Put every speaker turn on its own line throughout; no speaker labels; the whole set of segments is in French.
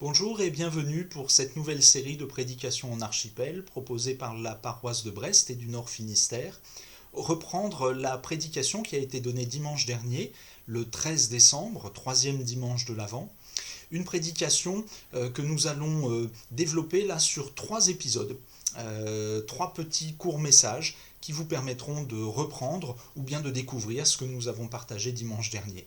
Bonjour et bienvenue pour cette nouvelle série de prédications en archipel proposée par la paroisse de Brest et du Nord Finistère. Reprendre la prédication qui a été donnée dimanche dernier, le 13 décembre, troisième dimanche de l'Avent. Une prédication que nous allons développer là sur 3 épisodes, 3 petits courts messages qui vous permettront de reprendre ou bien de découvrir ce que nous avons partagé dimanche dernier.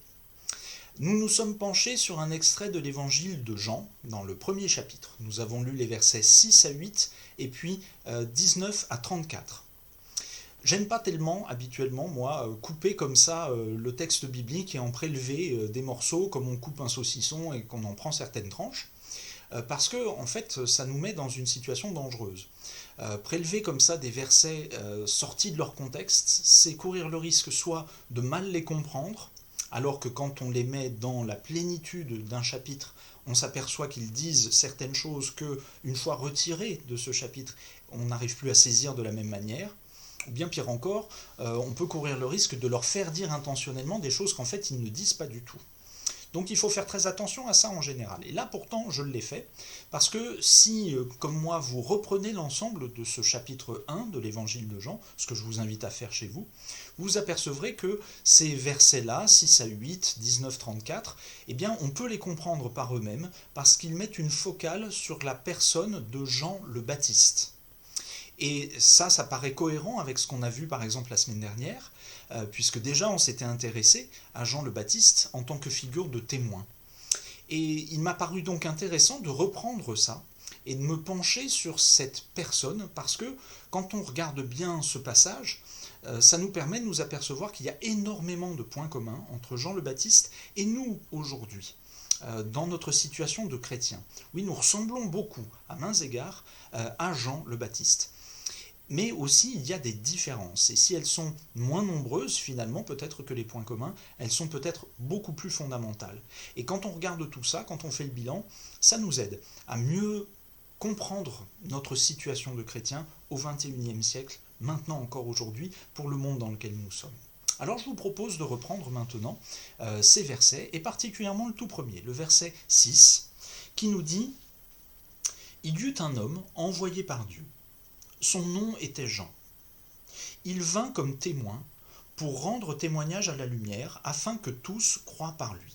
Nous nous sommes penchés sur un extrait de l'évangile de Jean, dans le premier chapitre. Nous avons lu les versets 6 à 8 et puis 19 à 34. J'aime pas tellement, habituellement, moi, couper comme ça le texte biblique et en prélever des morceaux comme on coupe un saucisson et qu'on en prend certaines tranches, parce que, en fait, ça nous met dans une situation dangereuse. Prélever comme ça des versets sortis de leur contexte, c'est courir le risque soit de mal les comprendre, alors que quand on les met dans la plénitude d'un chapitre, on s'aperçoit qu'ils disent certaines choses que, une fois retirées de ce chapitre, on n'arrive plus à saisir de la même manière. Ou bien pire encore, on peut courir le risque de leur faire dire intentionnellement des choses qu'en fait ils ne disent pas du tout. Donc il faut faire très attention à ça en général. Et là pourtant je l'ai fait, parce que si, comme moi, vous reprenez l'ensemble de ce chapitre 1 de l'évangile de Jean, ce que je vous invite à faire chez vous, vous apercevrez que ces versets-là, 6 à 8, 19, 34, eh bien on peut les comprendre par eux-mêmes, parce qu'ils mettent une focale sur la personne de Jean le Baptiste. Et ça paraît cohérent avec ce qu'on a vu par exemple la semaine dernière, puisque déjà on s'était intéressé à Jean le Baptiste en tant que figure de témoin. Et il m'a paru donc intéressant de reprendre ça et de me pencher sur cette personne, parce que quand on regarde bien ce passage, ça nous permet de nous apercevoir qu'il y a énormément de points communs entre Jean le Baptiste et nous aujourd'hui, dans notre situation de chrétien. Oui, nous ressemblons beaucoup, à maints égards, à Jean le Baptiste. Mais aussi, il y a des différences. Et si elles sont moins nombreuses, finalement, peut-être que les points communs, elles sont peut-être beaucoup plus fondamentales. Et quand on regarde tout ça, quand on fait le bilan, ça nous aide à mieux comprendre notre situation de chrétien au XXIe siècle, maintenant encore aujourd'hui, pour le monde dans lequel nous sommes. Alors je vous propose de reprendre maintenant ces versets, et particulièrement le tout premier, le verset 6, qui nous dit « Il y eut un homme envoyé par Dieu. Son nom était Jean. Il vint comme témoin pour rendre témoignage à la lumière, afin que tous croient par lui. »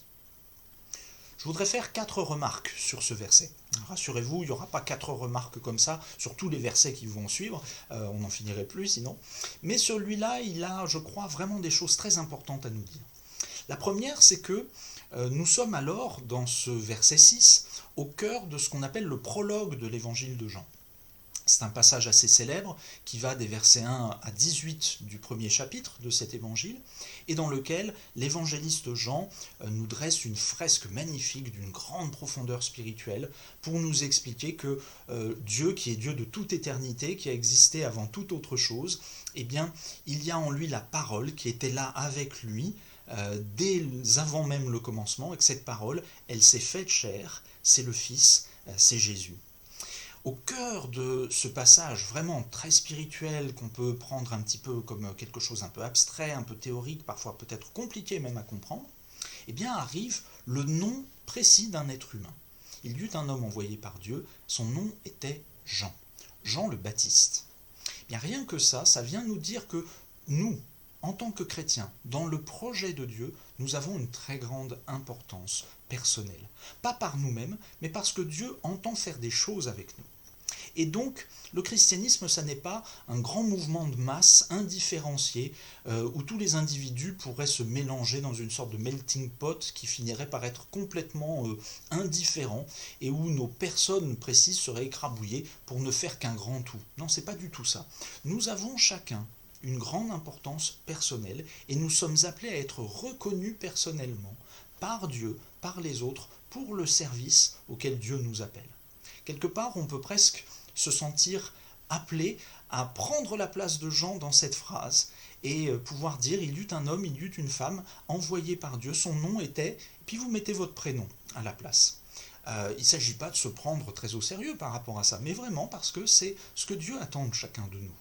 Je voudrais faire 4 remarques sur ce verset. Rassurez-vous, il n'y aura pas 4 remarques comme ça sur tous les versets qui vont suivre, on n'en finirait plus sinon. Mais celui-là, il a, je crois, vraiment des choses très importantes à nous dire. La première, c'est que nous sommes alors, dans ce verset 6, au cœur de ce qu'on appelle le prologue de l'évangile de Jean. C'est un passage assez célèbre qui va des versets 1 à 18 du premier chapitre de cet évangile, et dans lequel l'évangéliste Jean nous dresse une fresque magnifique d'une grande profondeur spirituelle pour nous expliquer que Dieu, qui est Dieu de toute éternité, qui a existé avant toute autre chose, eh bien, il y a en lui la parole qui était là avec lui dès avant même le commencement, et que cette parole, elle s'est faite chair, c'est le Fils, c'est Jésus. Au cœur de ce passage vraiment très spirituel, qu'on peut prendre un petit peu comme quelque chose un peu abstrait, un peu théorique, parfois peut-être compliqué même à comprendre, eh bien arrive le nom précis d'un être humain. Il y eut un homme envoyé par Dieu, son nom était Jean, Jean le Baptiste. Eh bien rien que ça vient nous dire que nous, en tant que chrétiens, dans le projet de Dieu, nous avons une très grande importance personnelle. Pas par nous-mêmes, mais parce que Dieu entend faire des choses avec nous. Et donc, le christianisme, ça n'est pas un grand mouvement de masse indifférencié où tous les individus pourraient se mélanger dans une sorte de melting pot qui finirait par être complètement indifférent et où nos personnes précises seraient écrabouillées pour ne faire qu'un grand tout. Non, c'est pas du tout ça. Nous avons chacun une grande importance personnelle et nous sommes appelés à être reconnus personnellement par Dieu, par les autres, pour le service auquel Dieu nous appelle. Quelque part, on peut presque se sentir appelé à prendre la place de Jean dans cette phrase et pouvoir dire « il y eut un homme, il y eut une femme, envoyée par Dieu, son nom était… » puis vous mettez votre prénom à la place. Il ne s'agit pas de se prendre très au sérieux par rapport à ça, mais vraiment parce que c'est ce que Dieu attend de chacun de nous.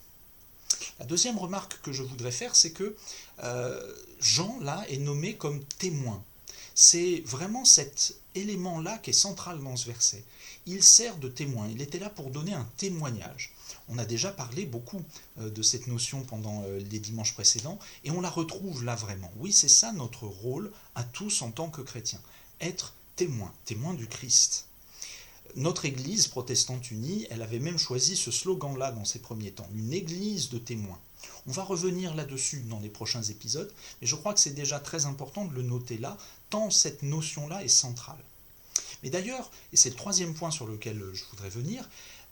La deuxième remarque que je voudrais faire, c'est que Jean, là, est nommé comme témoin. C'est vraiment cet élément-là qui est central dans ce verset. Il sert de témoin, il était là pour donner un témoignage. On a déjà parlé beaucoup de cette notion pendant les dimanches précédents, et on la retrouve là vraiment. Oui, c'est ça notre rôle à tous en tant que chrétiens, être témoin, témoin du Christ. Notre Église protestante unie, elle avait même choisi ce slogan-là dans ses premiers temps, une Église de témoins. On va revenir là-dessus dans les prochains épisodes, mais je crois que c'est déjà très important de le noter là, tant cette notion-là est centrale. Mais d'ailleurs, et c'est le troisième point sur lequel je voudrais venir,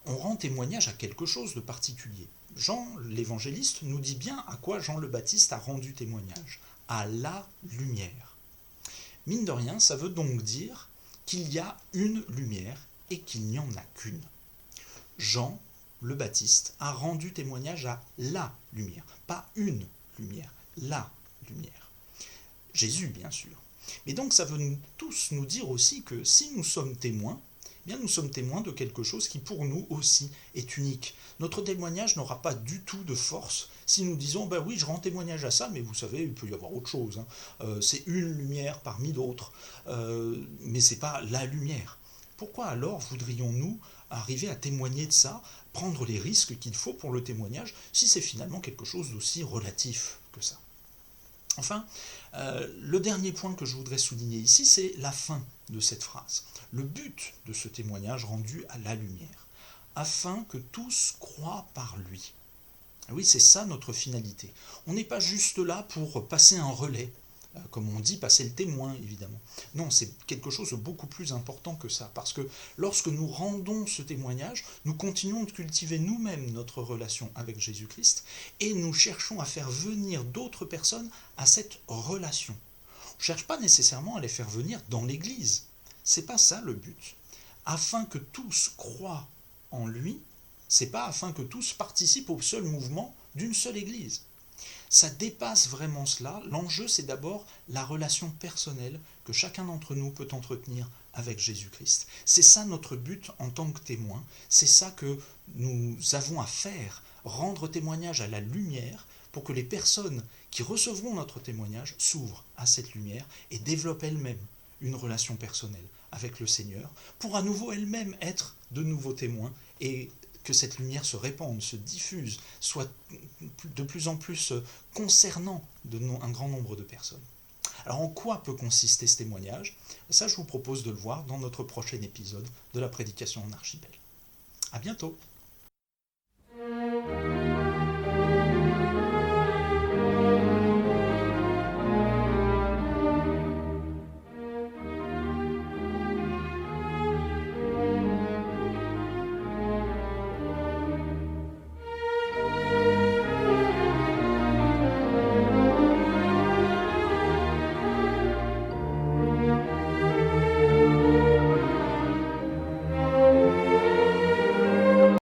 on rend témoignage à quelque chose de particulier. Jean, l'évangéliste, nous dit bien à quoi Jean le Baptiste a rendu témoignage, à la lumière. Mine de rien, ça veut donc dire qu'il y a une lumière et qu'il n'y en a qu'une. Jean le Baptiste a rendu témoignage à la lumière, pas une lumière, la lumière. Jésus, bien sûr. Mais donc ça veut tous nous dire aussi que si nous sommes témoins, eh bien nous sommes témoins de quelque chose qui pour nous aussi est unique. Notre témoignage n'aura pas du tout de force si nous disons ben oui, je rends témoignage à ça, mais vous savez, il peut y avoir autre chose. C'est une lumière parmi d'autres, mais c'est pas la lumière. Pourquoi alors voudrions-nous arriver à témoigner de ça, prendre les risques qu'il faut pour le témoignage, si c'est finalement quelque chose d'aussi relatif que ça? Enfin, le dernier point que je voudrais souligner ici, c'est la fin de cette phrase. Le but de ce témoignage rendu à la lumière, afin que tous croient par lui. Oui, c'est ça notre finalité. On n'est pas juste là pour passer un relais, comme on dit, passer le témoin, évidemment. Non, c'est quelque chose de beaucoup plus important que ça, parce que lorsque nous rendons ce témoignage, nous continuons de cultiver nous-mêmes notre relation avec Jésus-Christ, et nous cherchons à faire venir d'autres personnes à cette relation. On ne cherche pas nécessairement à les faire venir dans l'Église. C'est pas ça le but. Afin que tous croient en lui, c'est pas afin que tous participent au seul mouvement d'une seule Église. Ça dépasse vraiment cela. L'enjeu, c'est d'abord la relation personnelle que chacun d'entre nous peut entretenir avec Jésus-Christ. C'est ça notre but en tant que témoin. C'est ça que nous avons à faire, rendre témoignage à la lumière pour que les personnes qui recevront notre témoignage s'ouvrent à cette lumière et développent elles-mêmes une relation personnelle avec le Seigneur pour à nouveau elles-mêmes être de nouveaux témoins et que cette lumière se répande, se diffuse, soit de plus en plus concernant un grand nombre de personnes. Alors en quoi peut consister ce témoignage? Ça, je vous propose de le voir dans notre prochain épisode de la prédication en archipel. À bientôt!